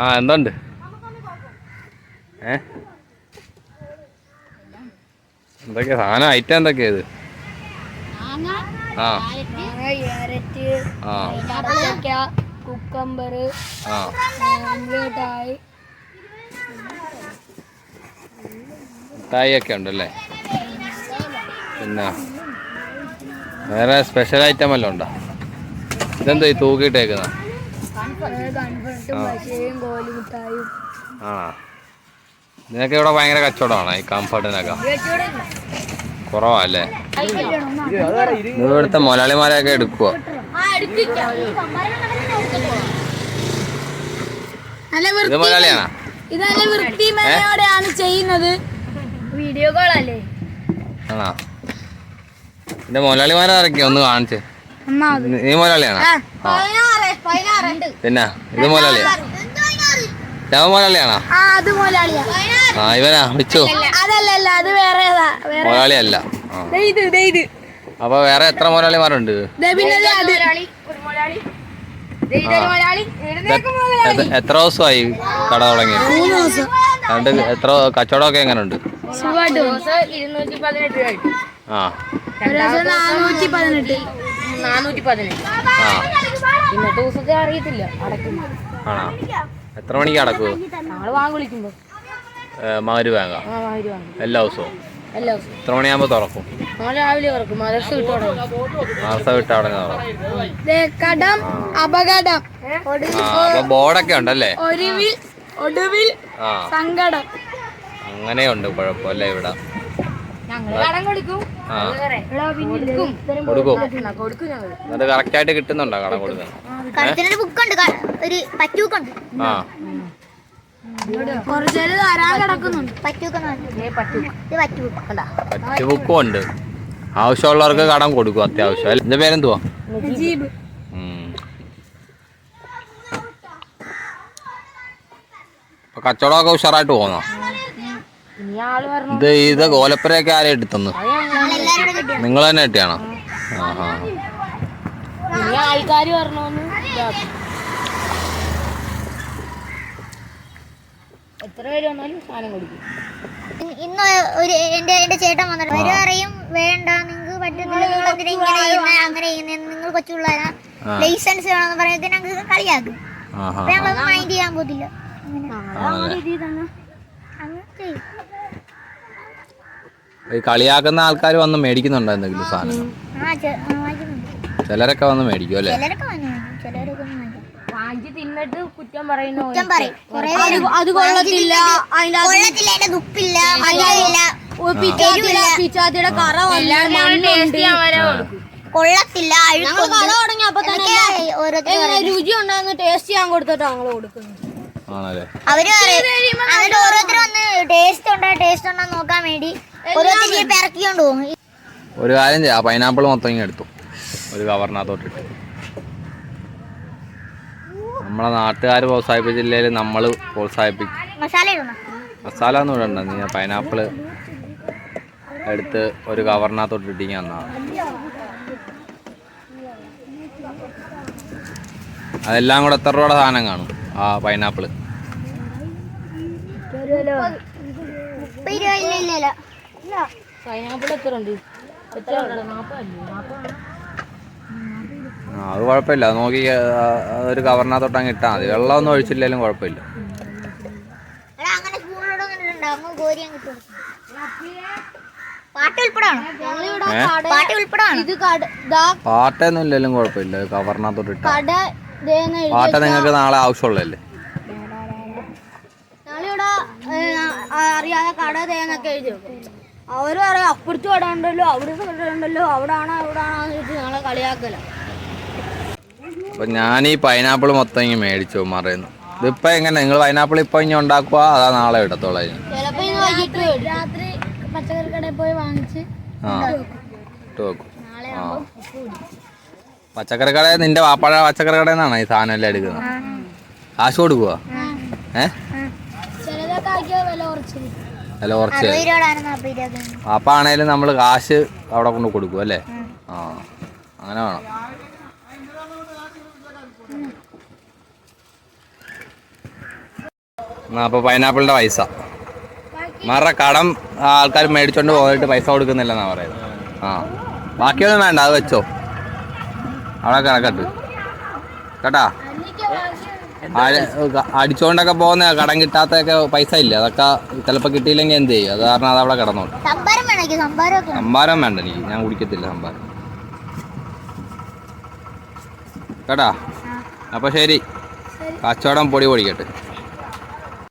ആ എന്തുണ്ട് എന്തൊക്കെയാ സാധനം ഐറ്റം എന്തൊക്കെയാ ഇത്? കുക്കമ്പർ മിഠായി ഒക്കെ ഉണ്ടല്ലേ. പിന്നെ വേറെ സ്പെഷ്യൽ ഐറ്റം വല്ലതും ഉണ്ടോ? ഇതെന്താ ഈ തൂക്കിയിട്ടേക്കുന്ന? ആ ഇതിനൊക്കെ ഇവിടെ ഭയങ്കര കച്ചവടമാണ് ഈ കംഫർട്ടിനൊക്കെ. കുറവല്ലേ? ഇവിടുത്തെ മുതലാളിമാരെയൊക്കെ എടുക്കുക. ഇത് മുതലാളിയാണോ? ഇതല്ല വൃത്തിയോടെയാണ് ചെയ്യുന്നത്. വീഡിയോ കോളല്ലേ? ആണോ? എന്റെ മുതലാളിമാരെ ഇറക്കി ഒന്ന് കാണിച്ചേ. നീ മുതലാളിയാണോ? പിന്നെ ഇത് മുതലാളിയാ? ഞാൻ മുതലാളിയാണോ? ആ ഇവനാ വിച്ചു? മുതലാളിയല്ല. അപ്പൊ വേറെ എത്ര മുതലാളിമാരുണ്ട്? എത്ര ദിവസമായി കട തുടങ്ങി? എത്ര കച്ചവടമൊക്കെ എങ്ങനെയുണ്ട്? ആ ഇന്നത്തെ ദിവസത്തെ അറിയത്തില്ല. ആണോ? എത്ര മണിക്ക് അടക്കുമോ? മകര് വാങ്ങാം എല്ലാ ദിവസവും. എത്ര മണിയാകുമ്പോ തുറക്കും? രാവിലെ തുറക്കും. മദർസ വിട്ട് അവിടെ തുറക്കും. ബോർഡൊക്കെ ഉണ്ടല്ലേ? ഒടുവിൽ സങ്കടം അങ്ങനെയുണ്ട് കുഴപ്പമില്ല ഇവിടെ. കൊടുക്കും. അത് കറക്റ്റ് ആയിട്ട് കിട്ടുന്നുണ്ടോ കടം കൊടുക്കാൻ? പറ്റുബുക്കും ഉണ്ട്. ആവശ്യമുള്ളവർക്ക് കടം കൊടുക്കും അത്യാവശ്യം. എന്റെ പേരെന്തുവാ? കച്ചവടമൊക്കെ ഉഷാറായിട്ട് പോന്നോ? ഇത് ഗോലപ്പരയൊക്കെ ആരെ എടുത്തു? നിങ്ങൾ തന്നെ കിട്ടിയാണോ? ആൾക്കാര് പറഞ്ഞോന്ന് എത്ര പേര് വന്നാലും സാധനം കൊടുക്കും. ഇന്ന് എന്റെ ചേട്ടൻ വന്നിട്ട് അവര് പറയും വേണ്ട നിങ്ങൾക്ക് പറ്റുന്നില്ല, നിങ്ങൾ എന്തിനാ ഇങ്ങനെ ചെയ്യുന്ന അങ്ങനെ ചെയ്യുന്ന, നിങ്ങൾ കൊച്ചുള്ള ലൈസൻസ് വേണമെന്ന് പറയുന്നത് ഞങ്ങൾക്ക് കളിയാക്കും. അപ്പൊ ഞങ്ങളത് മൈൻഡ് ചെയ്യാൻ പോത്തില്ല. കളിയാക്കുന്ന ആൾക്കാർ വന്ന് മേടിക്കുന്നുണ്ടോ എന്തെങ്കിലും സാധനം? ചിലരൊക്കെ വന്ന് മേടിക്കും അല്ലേ? തിന്നിട്ട് കുറ്റം പറയുന്നു. അത് കൊള്ളത്തില്ല, ഉപ്പില്ല, പിച്ചാത്തിയുടെ കറ കൊള്ളത്തില്ല, കട തുടങ്ങിയപ്പോ തന്നെ രുചി ഉണ്ടാകുന്ന ടേസ്റ്റ് ചെയ്യാൻ കൊടുത്തിട്ട് ഞങ്ങൾ കൊടുക്കുന്നു. അവര് ഓരോരുത്തർ വന്ന് ടേസ്റ്റ് ഉണ്ടോ നോക്കാൻ വേണ്ടി ഓരോരുത്തർ ഇറക്കിക്കൊണ്ട് പോകും. ഒരു കാര്യം ചെയ്യാം, പൈനാപ്പിൾ മൊത്തം ഇങ്ങനെ എടുത്തു ഒരു കവറിനകത്തോട്ടിട്ട്. നമ്മളെ നാട്ടുകാർ പ്രോത്സാഹിപ്പിച്ചില്ലെങ്കിൽ നമ്മൾ പ്രോത്സാഹിപ്പിക്കും. മസാല ഒന്നും ഇടണ്ട, നീ പൈനാപ്പിൾ എടുത്ത് ഒരു കവറിനകത്തോട്ട് ഇട്ടിങ്ങി വന്നാണ്. അതെല്ലാം കൂടെ എത്ര രൂപയുടെ സാധനം കാണും ആ പൈനാപ്പിൾ? പൈനാപ്പിൾ എത്ര ഉണ്ട്? അത് കുഴപ്പമില്ല, അത് നോക്കി ഒരു കവറിനകത്തോട്ട് അങ്ങ് ഇട്ടാൽ മതി. വെള്ളമൊന്നും ഒഴിച്ചില്ലെങ്കിലും കുഴപ്പമില്ല. പാട്ടൊന്നും ഇല്ലെങ്കിലും കുഴപ്പമില്ല, കവറിനകത്തോട്ട് ഇട്ടാ. പാട്ട നിങ്ങൾക്ക് നാളെ ആവശ്യമുള്ളതല്ലേ? അറിയാതെ കട തേന്നൊക്കെ എഴുതി വെക്കും. അവര് പറയാം അപ്പുറത്ത് കട ഉണ്ടല്ലോ, അവിടുത്തെ കട ഉണ്ടല്ലോ, അവിടാണോ ഞങ്ങളെ കളിയാക്കല. അപ്പൊ ഞാൻ ഈ പൈനാപ്പിൾ മൊത്തം ഇങ്ങനെ മേടിച്ചു മറയുന്നു. ഇതിപ്പോ എങ്ങനെ നിങ്ങൾ പൈനാപ്പിൾ ഇപ്പൊ ഇങ്ങനെ ഉണ്ടാക്കുക അതാ നാളെ ഇടത്തോളൂ? രാത്രി പച്ചക്കറി കടയിൽ പോയി വാങ്ങിച്ച് ഇട്ട് വെക്കും. പച്ചക്കറി കടയിൽ നിന്റെ വാപ്പാഴ പച്ചക്കറി കടയിൽ നിന്നാണ് ഈ സാധനം എല്ലാം എടുക്കുന്നത്? കാശ് കൊടുക്കുക? വില കുറച്ച് വാപ്പ ആണേലും നമ്മൾ കാശ് അവിടെ കൊണ്ട് കൊടുക്കും അല്ലേ? അങ്ങനെ വേണം. അപ്പോൾ പൈനാപ്പിളിൻ്റെ പൈസ മാറ കടം ആൾക്കാർ മേടിച്ചോണ്ട് പോയിട്ട് പൈസ കൊടുക്കുന്നില്ലെന്നാണ് പറയുന്നത്. ആ ബാക്കിയൊന്നും വേണ്ട, അത് വെച്ചോ അവിടെ കിടക്കട്ട് കേട്ടാ. അടിച്ചോണ്ടൊക്കെ പോകുന്ന കടം കിട്ടാത്തൊക്കെ പൈസ ഇല്ല, അതൊക്കെ ചിലപ്പോൾ കിട്ടിയില്ലെങ്കിൽ എന്ത് ചെയ്യും? അത് കാരണം അത് അവിടെ കിടന്നോട്ടെ. സംഭാരം വേണ്ട എനിക്ക്, ഞാൻ കുടിക്കത്തില്ല സംഭാരം കേട്ടാ. അപ്പോൾ ശരി, കച്ചവടം പൊടി പൊടിക്കട്ടെ.